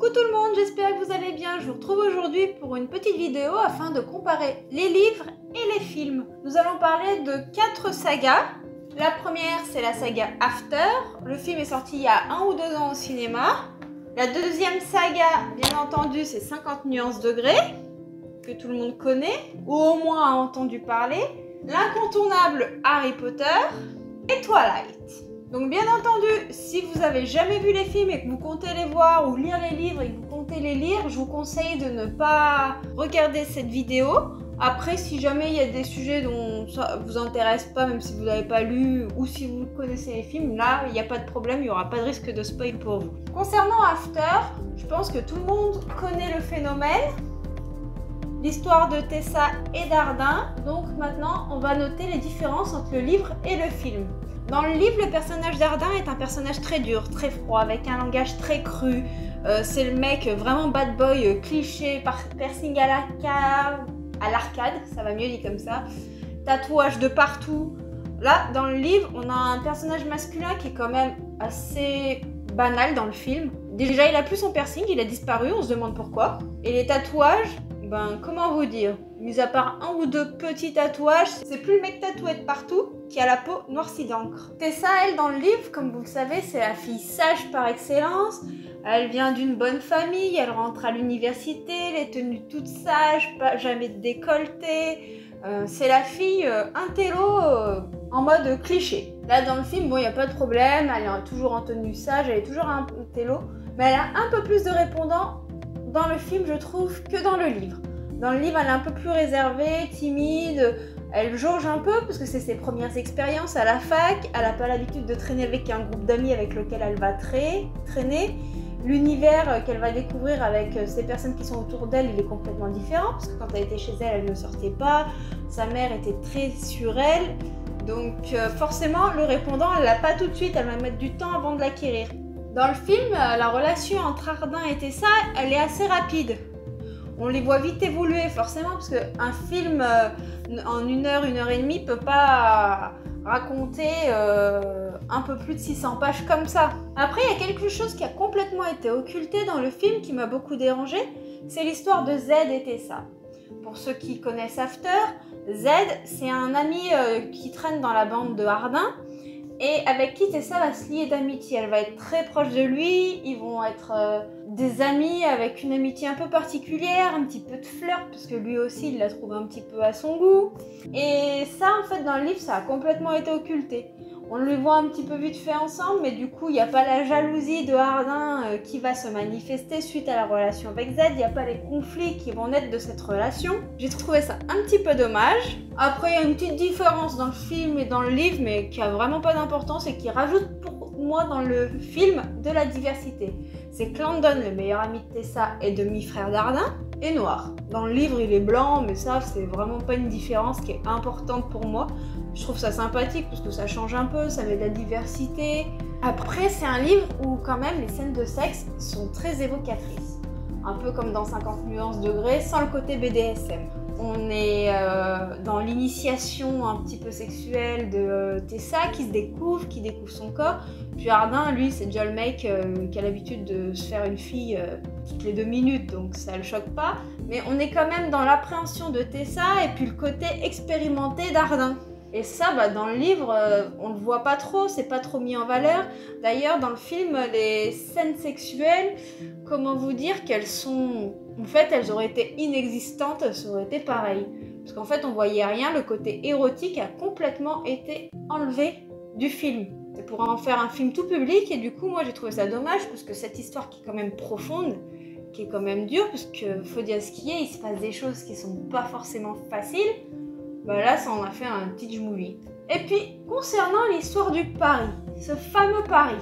Coucou tout le monde, j'espère que vous allez bien. Je vous retrouve aujourd'hui pour une petite vidéo afin de comparer les livres et les films. Nous allons parler de 4 sagas. La première, c'est la saga After. Le film est sorti il y a 1 ou 2 ans au cinéma. La deuxième saga, bien entendu, c'est 50 nuances degrés, que tout le monde connaît, ou au moins a entendu parler. L'incontournable Harry Potter et Twilight. Donc bien entendu, si vous avez jamais vu les films et que vous comptez les voir ou lire les livres et que vous comptez les lire, je vous conseille de ne pas regarder cette vidéo. Après, si jamais il y a des sujets dont ça vous intéresse pas, même si vous n'avez pas lu ou si vous connaissez les films, là, il n'y a pas de problème, il n'y aura pas de risque de spoil pour vous. Concernant After, je pense que tout le monde connaît le phénomène, l'histoire de Tessa et d'Ardin. Donc maintenant, on va noter les différences entre le livre et le film. Dans le livre, le personnage d'Ardin est un personnage très dur, très froid, avec un langage très cru. C'est le mec vraiment bad boy, cliché, piercing à l'arcade, ça va mieux dit comme ça. Tatouage de partout. Là, dans le livre, on a un personnage masculin qui est quand même assez banal dans le film. Déjà, il a plus son piercing, il a disparu, on se demande pourquoi. Et les tatouages, comment vous dire, mis à part 1 ou 2 petits tatouages, c'est plus le mec tatoué de partout qui a la peau noircie d'encre. Tessa, elle, dans le livre, comme vous le savez, c'est la fille sage par excellence. Elle vient d'une bonne famille, elle rentre à l'université, elle est tenue toute sage, pas jamais de décolleté. C'est la fille intello en mode cliché. Là, dans le film, bon, il n'y a pas de problème, elle est toujours en tenue sage, elle est toujours intello, mais elle a un peu plus de répondants dans le film, je trouve, que dans le livre. Dans le livre, elle est un peu plus réservée, timide, elle jauge un peu parce que c'est ses premières expériences à la fac, elle n'a pas l'habitude de traîner avec un groupe d'amis avec lequel elle va traîner. L'univers qu'elle va découvrir avec ces personnes qui sont autour d'elle, il est complètement différent parce que quand elle était chez elle, elle ne sortait pas, sa mère était très sur elle, donc forcément le répondant, elle l'a pas tout de suite, elle va mettre du temps avant de l'acquérir. Dans le film, la relation entre Ardin et Tessa, elle est assez rapide. On les voit vite évoluer forcément parce qu'un film en 1 heure, 1 heure et demie peut pas raconter un peu plus de 600 pages comme ça. Après, il y a quelque chose qui a complètement été occulté dans le film qui m'a beaucoup dérangé, c'est l'histoire de Z et Tessa. Pour ceux qui connaissent After, Z, c'est un ami qui traîne dans la bande de Ardin et avec qui Tessa va se lier d'amitié. Elle va être très proche de lui, ils vont être des amis avec une amitié un peu particulière, un petit peu de flirt, parce que lui aussi il la trouve un petit peu à son goût. Et ça, en fait, dans le livre, ça a complètement été occulté. On les voit un petit peu vite fait ensemble, mais du coup, il n'y a pas la jalousie de Ardin qui va se manifester suite à la relation avec Z, il n'y a pas les conflits qui vont naître de cette relation. J'ai trouvé ça un petit peu dommage. Après, il y a une petite différence dans le film et dans le livre, mais qui a vraiment pas d'importance et qui rajoute pour moi dans le film de la diversité. C'est que Landon, le meilleur ami de Tessa et demi-frère d'Ardin, est noir. Dans le livre, il est blanc, mais ça, c'est vraiment pas une différence qui est importante pour moi. Je trouve ça sympathique parce que ça change un peu, ça met de la diversité. Après, c'est un livre où quand même les scènes de sexe sont très évocatrices. Un peu comme dans 50 nuances degrés, sans le côté BDSM. On est dans l'initiation un petit peu sexuelle de Tessa qui se découvre, qui découvre son corps. Puis Ardin, lui, c'est déjà le mec qui a l'habitude de se faire une fille toutes les 2 minutes, donc ça le choque pas. Mais on est quand même dans l'appréhension de Tessa et puis le côté expérimenté d'Ardin. Et ça, dans le livre, on le voit pas trop, c'est pas trop mis en valeur. D'ailleurs, dans le film, les scènes sexuelles, comment vous dire qu'elles sont... En fait, elles auraient été inexistantes, ça aurait été pareil. Parce qu'en fait, on voyait rien, le côté érotique a complètement été enlevé du film. C'est pour en faire un film tout public, et du coup, moi, j'ai trouvé ça dommage, parce que cette histoire qui est quand même profonde, qui est quand même dure, parce que faut dire ce qui est, il se passe des choses qui sont pas forcément faciles. Là, ça en a fait un petit jmouli. Et puis, concernant l'histoire du pari, ce fameux pari,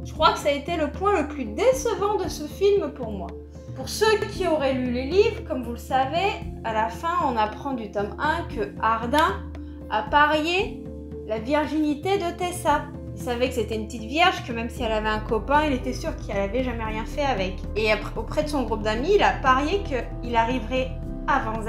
je crois que ça a été le point le plus décevant de ce film pour moi. Pour ceux qui auraient lu les livres, comme vous le savez, à la fin, on apprend du tome 1 que Ardin a parié la virginité de Tessa. Il savait que c'était une petite vierge, que même si elle avait un copain, il était sûr qu'elle avait jamais rien fait avec. Et auprès de son groupe d'amis, il a parié qu'il arriverait avant Z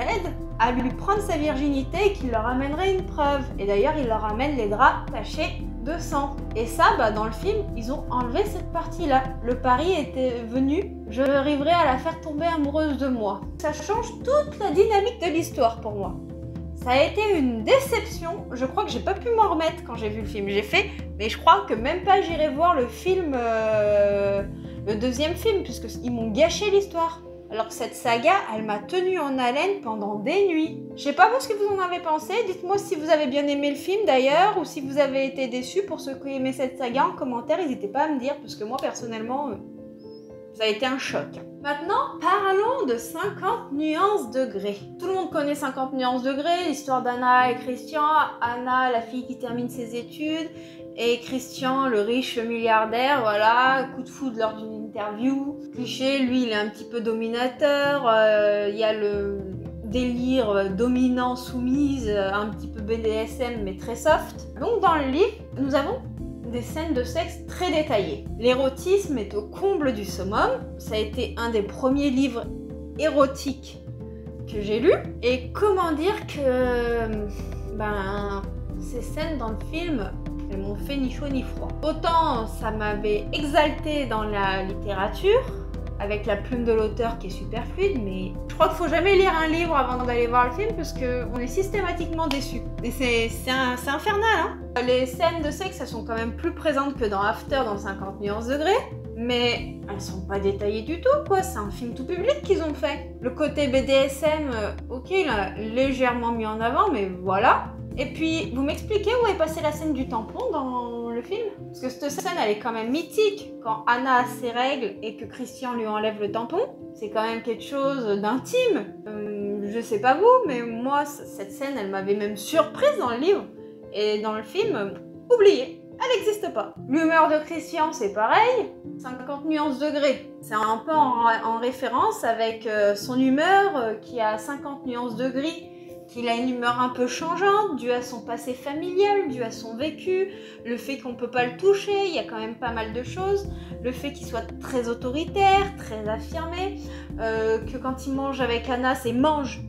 à lui prendre sa virginité et qu'il leur amènerait une preuve. Et d'ailleurs, il leur amène les draps tachés de sang. Et ça, dans le film, ils ont enlevé cette partie-là. Le pari était venu, je arriverai à la faire tomber amoureuse de moi. Ça change toute la dynamique de l'histoire pour moi. Ça a été une déception. Je crois que j'ai pas pu m'en remettre quand j'ai vu le film. J'ai fait, mais je crois que même pas j'irai voir le film, le deuxième film, puisqu'ils m'ont gâché l'histoire. Alors que cette saga, elle m'a tenue en haleine pendant des nuits. Je sais pas vous ce que vous en avez pensé. Dites-moi si vous avez bien aimé le film d'ailleurs, ou si vous avez été déçus. Pour ceux qui aimaient cette saga, en commentaire, n'hésitez pas à me dire, parce que moi personnellement, ça a été un choc. Maintenant, parlons de 50 nuances degrés. Tout le monde connaît 50 nuances degrés, l'histoire d'Anna et Christian. Anna, la fille qui termine ses études, et Christian, le riche milliardaire, voilà, coup de foudre lors d'une interview. Cliché, lui, il est un petit peu dominateur, il y a le délire dominant-soumise, un petit peu BDSM, mais très soft. Donc dans le livre, nous avons des scènes de sexe très détaillées. L'érotisme est au comble du summum. Ça a été un des premiers livres érotiques que j'ai lu. Et comment dire que ces scènes dans le film, elles m'ont fait ni chaud ni froid. Autant ça m'avait exalté dans la littérature, avec la plume de l'auteur qui est super fluide, mais je crois qu'il faut jamais lire un livre avant d'aller voir le film parce qu'on est systématiquement déçu. Et c'est infernal, hein. Les scènes de sexe, elles sont quand même plus présentes que dans After, dans 50 nuances degrés, mais elles sont pas détaillées du tout, quoi. C'est un film tout public qu'ils ont fait. Le côté BDSM, ok, il a légèrement mis en avant, mais voilà. Et puis, vous m'expliquez où est passée la scène du tampon dans le film? Parce que cette scène, elle est quand même mythique. Quand Anna a ses règles et que Christian lui enlève le tampon, c'est quand même quelque chose d'intime. Je sais pas vous, mais moi, cette scène, elle m'avait même surprise dans le livre. Et dans le film, oubliez, elle n'existe pas. L'humeur de Christian, c'est pareil. 50 nuances degrés. C'est un peu en référence avec son humeur qui a 50 nuances degrés. Qu'il a une humeur un peu changeante, due à son passé familial, due à son vécu, le fait qu'on ne peut pas le toucher, il y a quand même pas mal de choses, le fait qu'il soit très autoritaire, très affirmé, que quand il mange avec Anna, c'est mange.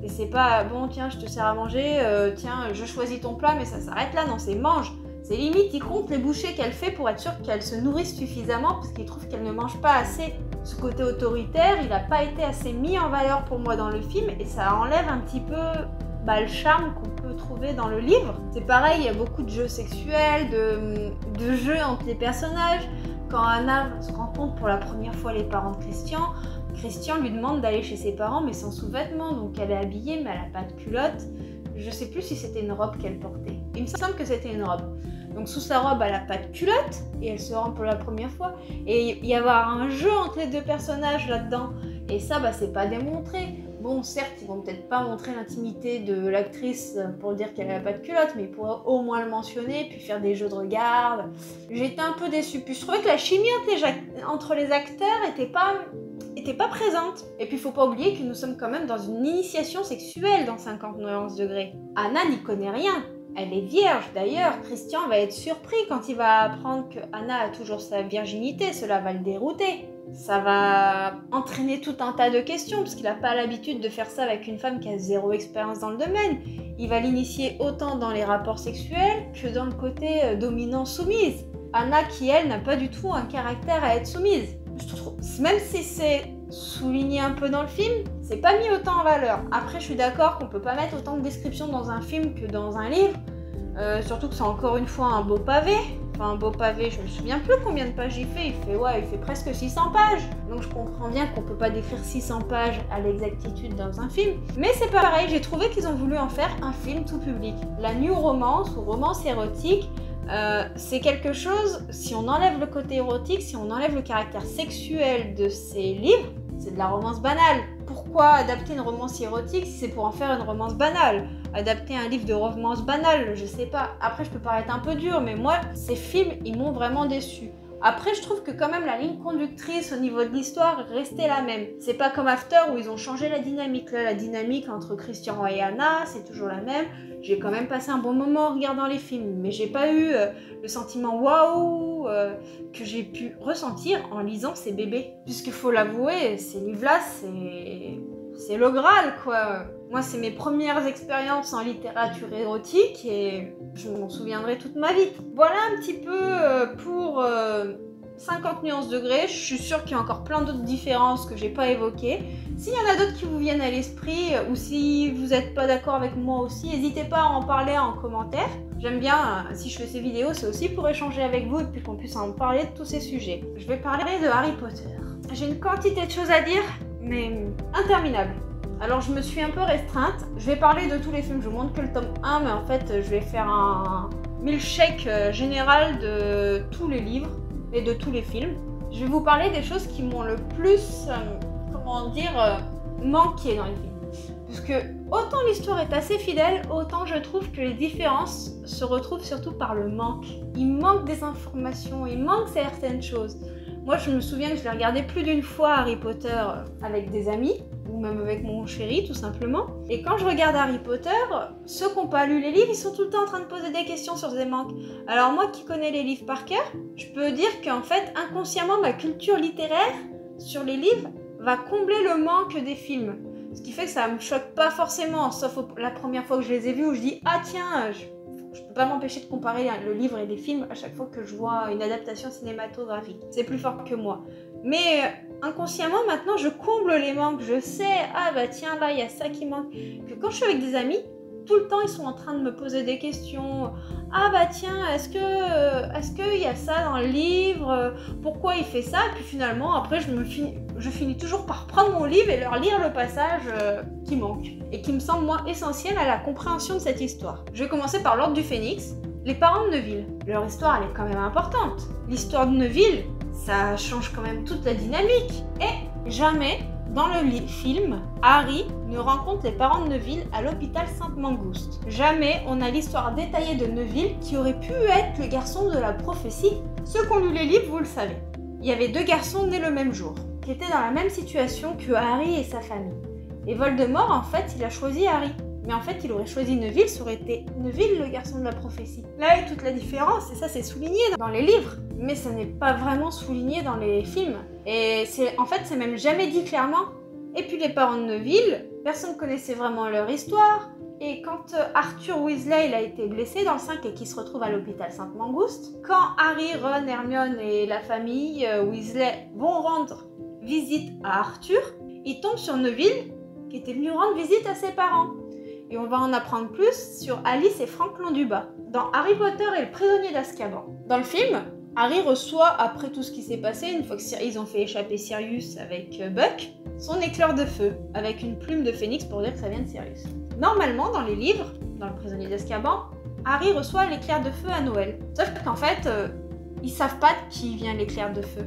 Et c'est pas bon, tiens, je te sers à manger, tiens, je choisis ton plat, mais ça s'arrête là, non, c'est mange. C'est limite, il compte les bouchées qu'elle fait pour être sûr qu'elle se nourrisse suffisamment parce qu'il trouve qu'elle ne mange pas assez. Ce côté autoritaire, il n'a pas été assez mis en valeur pour moi dans le film et ça enlève un petit peu le charme qu'on peut trouver dans le livre. C'est pareil, il y a beaucoup de jeux sexuels, de jeux entre les personnages. Quand Anna se rencontre pour la première fois les parents de Christian, Christian lui demande d'aller chez ses parents mais sans sous-vêtements, donc elle est habillée mais elle n'a pas de culotte. Je sais plus si c'était une robe qu'elle portait. Il me semble que c'était une robe. Donc sous sa robe, elle n'a pas de culotte et elle se rend pour la première fois. Et il y avoir un jeu entre les deux personnages là-dedans. Et ça, c'est pas démontré. Bon, certes, ils vont peut-être pas montrer l'intimité de l'actrice pour dire qu'elle n'a pas de culotte, mais ils pourraient au moins le mentionner, puis faire des jeux de regard. J'étais un peu déçue. Puis je trouvais que la chimie entre les acteurs était pas présente. Et puis il faut pas oublier que nous sommes quand même dans une initiation sexuelle dans 50 nuances degrés. Anna n'y connaît rien. Elle est vierge. D'ailleurs, Christian va être surpris quand il va apprendre que Anna a toujours sa virginité. Cela va le dérouter. Ça va entraîner tout un tas de questions parce qu'il n'a pas l'habitude de faire ça avec une femme qui a zéro expérience dans le domaine. Il va l'initier autant dans les rapports sexuels que dans le côté dominant-soumise. Anna qui, elle, n'a pas du tout un caractère à être soumise. Même si c'est souligné un peu dans le film, c'est pas mis autant en valeur. Après, je suis d'accord qu'on peut pas mettre autant de descriptions dans un film que dans un livre. Surtout que c'est encore une fois un beau pavé. Enfin, un beau pavé, je me souviens plus combien de pages il fait. Il fait presque 600 pages. Donc je comprends bien qu'on peut pas décrire 600 pages à l'exactitude dans un film. Mais c'est pas pareil, j'ai trouvé qu'ils ont voulu en faire un film tout public. La new romance ou romance érotique, c'est quelque chose, si on enlève le côté érotique, si on enlève le caractère sexuel de ces livres, c'est de la romance banale. Pourquoi adapter une romance érotique si c'est pour en faire une romance banale? Adapter un livre de romance banale, je sais pas. Après, je peux paraître un peu dur, mais moi, ces films, ils m'ont vraiment déçue. Après, je trouve que quand même la ligne conductrice au niveau de l'histoire restait la même. C'est pas comme After où ils ont changé la dynamique. Là, la dynamique entre Christian et Anna, c'est toujours la même. J'ai quand même passé un bon moment en regardant les films, mais j'ai pas eu le sentiment waouh que j'ai pu ressentir en lisant ces bébés. Puisqu'il faut l'avouer, ces livres-là, c'est le Graal, quoi. Moi, c'est mes premières expériences en littérature érotique et je m'en souviendrai toute ma vie. Voilà un petit peu pour 50 nuances degrés. Je suis sûre qu'il y a encore plein d'autres différences que j'ai pas évoquées. S'il y en a d'autres qui vous viennent à l'esprit ou si vous n'êtes pas d'accord avec moi aussi, n'hésitez pas à en parler en commentaire. J'aime bien, si je fais ces vidéos, c'est aussi pour échanger avec vous et puis qu'on puisse en parler de tous ces sujets. Je vais parler de Harry Potter. J'ai une quantité de choses à dire, mais interminable. Alors je me suis un peu restreinte, je vais parler de tous les films, je vous montre que le tome 1, mais en fait je vais faire un milkshake général de tous les livres et de tous les films. Je vais vous parler des choses qui m'ont le plus, manqué dans les films. Parce que autant l'histoire est assez fidèle, autant je trouve que les différences se retrouvent surtout par le manque. Il manque des informations, il manque certaines choses. Moi je me souviens que je l'ai regardé plus d'une fois Harry Potter avec des amis, ou même avec mon chéri tout simplement. Et quand je regarde Harry Potter, ceux qui n'ont pas lu les livres, ils sont tout le temps en train de poser des questions sur des manques. Alors moi qui connais les livres par cœur, je peux dire qu'en fait inconsciemment ma culture littéraire sur les livres va combler le manque des films. Ce qui fait que ça me choque pas forcément, sauf la première fois que je les ai vus où je dis « Ah tiens, je peux pas m'empêcher de comparer le livre et les films à chaque fois que je vois une adaptation cinématographique. C'est plus fort que moi. » Mais inconsciemment, maintenant, je comble les manques. Je sais, ah bah tiens, là, il y a ça qui manque. Que quand je suis avec des amis, tout le temps, ils sont en train de me poser des questions. Ah bah tiens, est-ce qu'il y a ça dans le livre? Pourquoi il fait ça? Et puis finalement, après, je finis toujours par prendre mon livre et leur lire le passage qui manque. Et qui me semble, moi, essentiel à la compréhension de cette histoire. Je vais commencer par l'Ordre du Phénix. Les parents de Neville. Leur histoire, elle est quand même importante. L'histoire de Neville, ça change quand même toute la dynamique. Et jamais, dans le film, Harry ne rencontre les parents de Neville à l'hôpital Sainte-Mangouste. Jamais on a l'histoire détaillée de Neville qui aurait pu être le garçon de la prophétie. Ceux qui ont lu les livres, vous le savez. Il y avait deux garçons nés le même jour, qui étaient dans la même situation que Harry et sa famille. Et Voldemort, en fait, il a choisi Harry. Mais en fait, il aurait choisi Neville, ça aurait été Neville le garçon de la prophétie. Là est toute la différence, et ça c'est souligné dans les livres, mais ça n'est pas vraiment souligné dans les films. Et en fait, c'est même jamais dit clairement. Et puis les parents de Neville, personne ne connaissait vraiment leur histoire. Et quand Arthur Weasley il a été blessé dans le 5 et qu'il se retrouve à l'hôpital Sainte-Mangouste, quand Harry, Ron, Hermione et la famille Weasley vont rendre visite à Arthur, ils tombent sur Neville qui était venu rendre visite à ses parents. Et on va en apprendre plus sur Alice et Franck Londubat dans Harry Potter et le prisonnier d'Azkaban. Dans le film, Harry reçoit, après tout ce qui s'est passé, une fois qu'ils ont fait échapper Sirius avec Buck, son éclair de feu, avec une plume de phénix pour dire que ça vient de Sirius. Normalement, dans les livres, dans le prisonnier d'Azkaban, Harry reçoit l'éclair de feu à Noël. Sauf qu'en fait, ils savent pas de qui vient l'éclair de feu.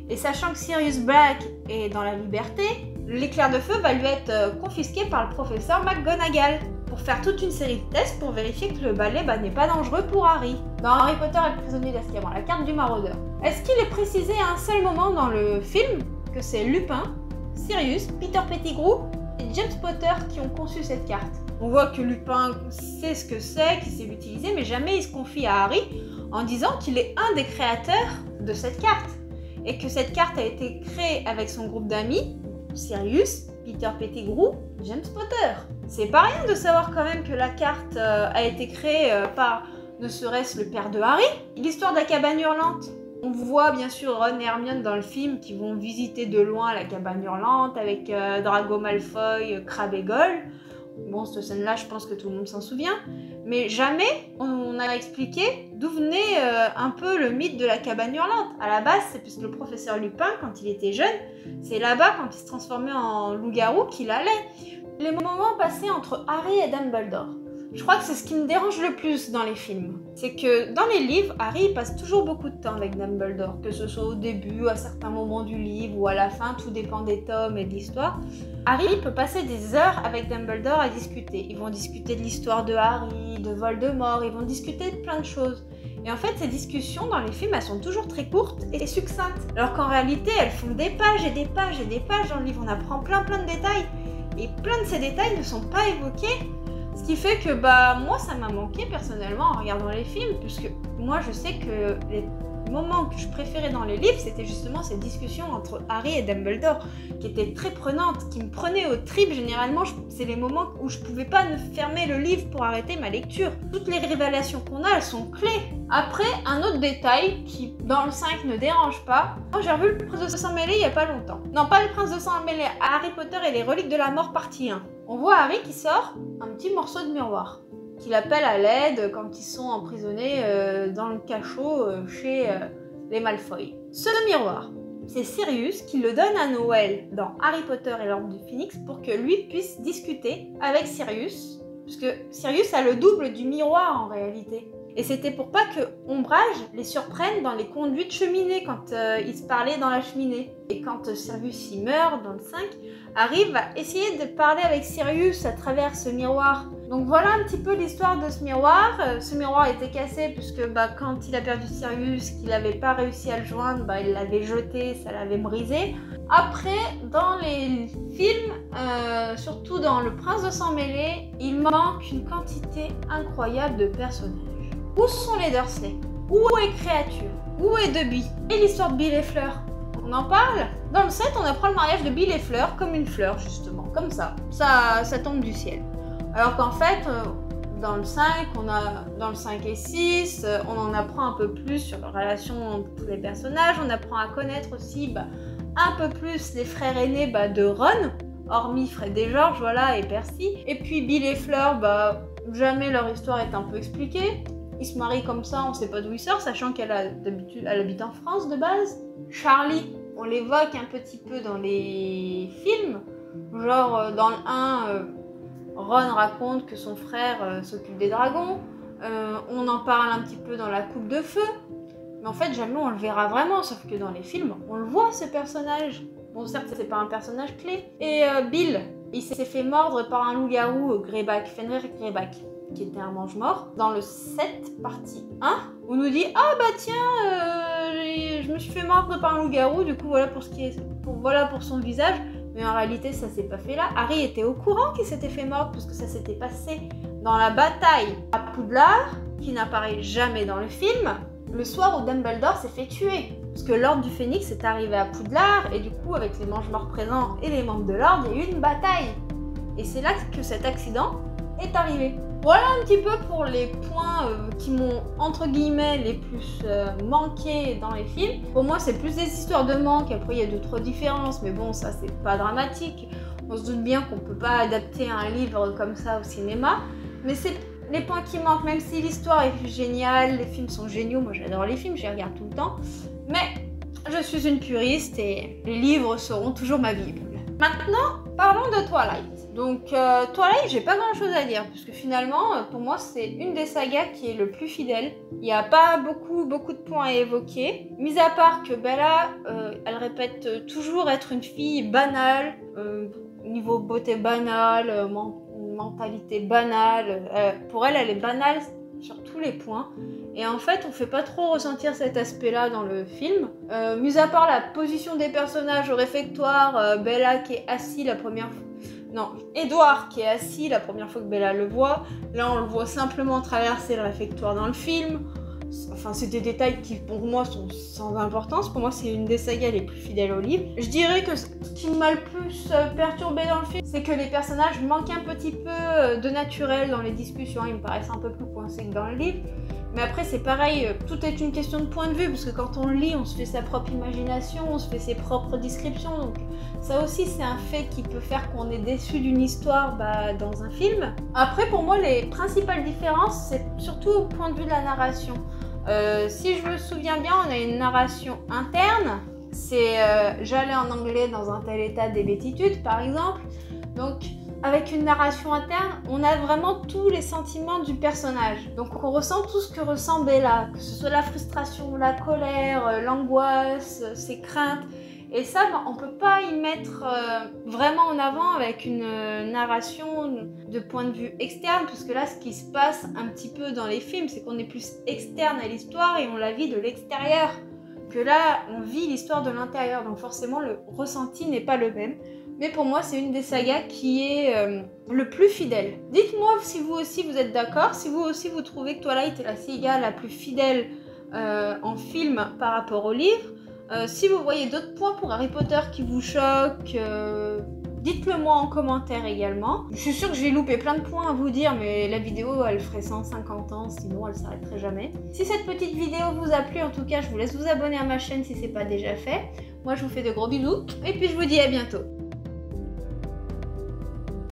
Et sachant que Sirius Black est dans la liberté, l'éclair de feu va lui être confisqué par le professeur McGonagall pour faire toute une série de tests pour vérifier que le balai n'est pas dangereux pour Harry. Dans Harry Potter et le prisonnier d'Azkaban, la carte du maraudeur. Est-ce qu'il est précisé à un seul moment dans le film que c'est Lupin, Sirius, Peter Pettigrew et James Potter qui ont conçu cette carte? On voit que Lupin sait ce que c'est, qu'il sait l'utiliser, mais jamais il se confie à Harry en disant qu'il est un des créateurs de cette carte. Et que cette carte a été créée avec son groupe d'amis, Sirius, Peter Pettigrew, James Potter. C'est pas rien de savoir quand même que la carte a été créée par ne serait-ce le père de Harry. L'histoire de la cabane hurlante. On voit bien sûr Ron et Hermione dans le film qui vont visiter de loin la cabane hurlante avec Drago Malfoy, Crabbe et Goyle. Bon, cette scène-là, je pense que tout le monde s'en souvient. Mais jamais on a expliqué d'où venait un peu le mythe de la cabane hurlante. À la base, c'est puisque le professeur Lupin, quand il était jeune, c'est là-bas, quand il se transformait en loup-garou, qu'il allait. Les moments passés entre Harry et Dumbledore. Je crois que c'est ce qui me dérange le plus dans les films. C'est que dans les livres, Harry passe toujours beaucoup de temps avec Dumbledore. Que ce soit au début, à certains moments du livre ou à la fin, tout dépend des tomes et de l'histoire. Harry peut passer des heures avec Dumbledore à discuter. Ils vont discuter de l'histoire de Harry, de Voldemort, ils vont discuter de plein de choses. Et en fait, ces discussions dans les films, elles sont toujours très courtes et succinctes. Alors qu'en réalité, elles font des pages et des pages et des pages dans le livre. On apprend plein de détails. Et plein de ces détails ne sont pas évoqués. Ce qui fait que moi ça m'a manqué personnellement en regardant les films, puisque moi je sais que moments que je préférais dans les livres, c'était justement cette discussion entre Harry et Dumbledore, qui était très prenante, qui me prenait aux tripes. Généralement, c'est les moments où je pouvais pas fermer le livre pour arrêter ma lecture. Toutes les révélations qu'on a, elles sont clés. Après, un autre détail qui, dans le 5, ne dérange pas. Moi, j'ai revu Le Prince de Sang-Mêlé il y a pas longtemps. Non, pas Le Prince de Sang-Mêlé, Harry Potter et les Reliques de la Mort, partie 1. On voit Harry qui sort un petit morceau de miroir, qu'il appelle à l'aide quand ils sont emprisonnés dans le cachot chez les Malfoy. Ce miroir, c'est Sirius qui le donne à Noël dans Harry Potter et l'Ordre du Phénix pour que lui puisse discuter avec Sirius, puisque Sirius a le double du miroir en réalité. Et c'était pour pas que Ombrage les surprenne dans les conduits de cheminée quand ils se parlaient dans la cheminée. Et quand Sirius y meurt dans le 5, Harry va essayer de parler avec Sirius à travers ce miroir. Donc voilà un petit peu l'histoire de ce miroir. Ce miroir était cassé puisque quand il a perdu Sirius, qu'il n'avait pas réussi à le joindre, il l'avait jeté, ça l'avait brisé. Après, dans les films, surtout dans Le Prince de Sang-Mêlé, il manque une quantité incroyable de personnages. Où sont les Dursley? Où est Créature? Où est Dobby? Et l'histoire de Bill et Fleur? On en parle? Dans le 7, on apprend le mariage de Bill et Fleur comme une fleur, justement, comme ça. Ça tombe du ciel. Alors qu'en fait, dans le 5, dans le 5 et 6, on en apprend un peu plus sur la relation entre tous les personnages. On apprend à connaître aussi un peu plus les frères aînés de Ron, hormis Fred et George, voilà, et Percy. Et puis Bill et Fleur, jamais leur histoire est un peu expliquée. Ils se marient comme ça, on sait pas d'où ils sortent, sachant qu'elle habite en France de base. Charlie, on l'évoque un petit peu dans les films. Genre, dans le 1, Ron raconte que son frère s'occupe des dragons. On en parle un petit peu dans La Coupe de Feu. Mais en fait, jamais on le verra vraiment, sauf que dans les films, on le voit, ce personnage. Bon, certes, c'est pas un personnage clé. Et Bill, il s'est fait mordre par un loup-garou, Greyback, Fenrir Greyback, qui était un mange-mort. Dans le 7, partie 1, on nous dit « Ah tiens, je me suis fait mordre par un loup-garou, du coup voilà pour son visage. » Mais en réalité, ça s'est pas fait là. Harry était au courant qu'il s'était fait mordre, parce que ça s'était passé dans la bataille à Poudlard, qui n'apparaît jamais dans le film, le soir où Dumbledore s'est fait tuer. Parce que l'Ordre du Phénix est arrivé à Poudlard, et du coup, avec les mange-morts présents et les membres de l'Ordre, il y a eu une bataille. Et c'est là que cet accident est arrivé. Voilà un petit peu pour les points qui m'ont, entre guillemets, les plus manqués dans les films. Pour moi, c'est plus des histoires de manque. Après, il y a 2-3 différences, mais bon, ça, c'est pas dramatique. On se doute bien qu'on peut pas adapter un livre comme ça au cinéma. Mais c'est les points qui manquent, même si l'histoire est géniale, les films sont géniaux. Moi, j'adore les films, je les regarde tout le temps. Mais je suis une puriste et les livres seront toujours ma Bible. Maintenant, parlons de Twilight. Donc Twilight, j'ai pas grand chose à dire, puisque finalement, pour moi, c'est une des sagas qui est le plus fidèle. Il n'y a pas beaucoup de points à évoquer, mis à part que Bella, elle répète toujours être une fille banale, niveau beauté banale, mentalité banale. Pour elle, elle est banale sur tous les points. Et en fait, on fait pas trop ressentir cet aspect-là dans le film. Mis à part la position des personnages au réfectoire, Bella qui est assise la première fois. Non, Edward qui est assis la première fois que Bella le voit. Là, on le voit simplement traverser le réfectoire dans le film. Enfin, c'est des détails qui, pour moi, sont sans importance. Pour moi, c'est une des sagas les plus fidèles au livre. Je dirais que ce qui m'a le plus perturbé dans le film, c'est que les personnages manquent un petit peu de naturel dans les discussions. Ils me paraissent un peu plus coincés que dans le livre. Mais après, c'est pareil, tout est une question de point de vue, parce que quand on lit, on se fait sa propre imagination, on se fait ses propres descriptions. Donc ça aussi, c'est un fait qui peut faire qu'on est déçu d'une histoire dans un film. Après, pour moi, les principales différences, c'est surtout au point de vue de la narration. Si je me souviens bien, on a une narration interne. C'est j'allais en anglais dans un tel état d'hébétitude, par exemple. Donc, avec une narration interne, on a vraiment tous les sentiments du personnage. Donc on ressent tout ce que ressent Bella, que ce soit la frustration, la colère, l'angoisse, ses craintes. Et ça, on ne peut pas y mettre vraiment en avant avec une narration de point de vue externe, parce que là, ce qui se passe un petit peu dans les films, c'est qu'on est plus externe à l'histoire et on la vit de l'extérieur. Que là, on vit l'histoire de l'intérieur, donc forcément, le ressenti n'est pas le même. Mais pour moi, c'est une des sagas qui est le plus fidèle. Dites-moi si vous aussi vous êtes d'accord, si vous aussi vous trouvez que Twilight est la saga la plus fidèle en film par rapport au livre. Si vous voyez d'autres points pour Harry Potter qui vous choquent, dites-le moi en commentaire également. Je suis sûre que j'ai loupé plein de points à vous dire, mais la vidéo elle ferait 150 ans, sinon elle s'arrêterait jamais. Si cette petite vidéo vous a plu, en tout cas je vous laisse vous abonner à ma chaîne si c'est pas déjà fait. Moi je vous fais de gros bisous, et puis je vous dis à bientôt.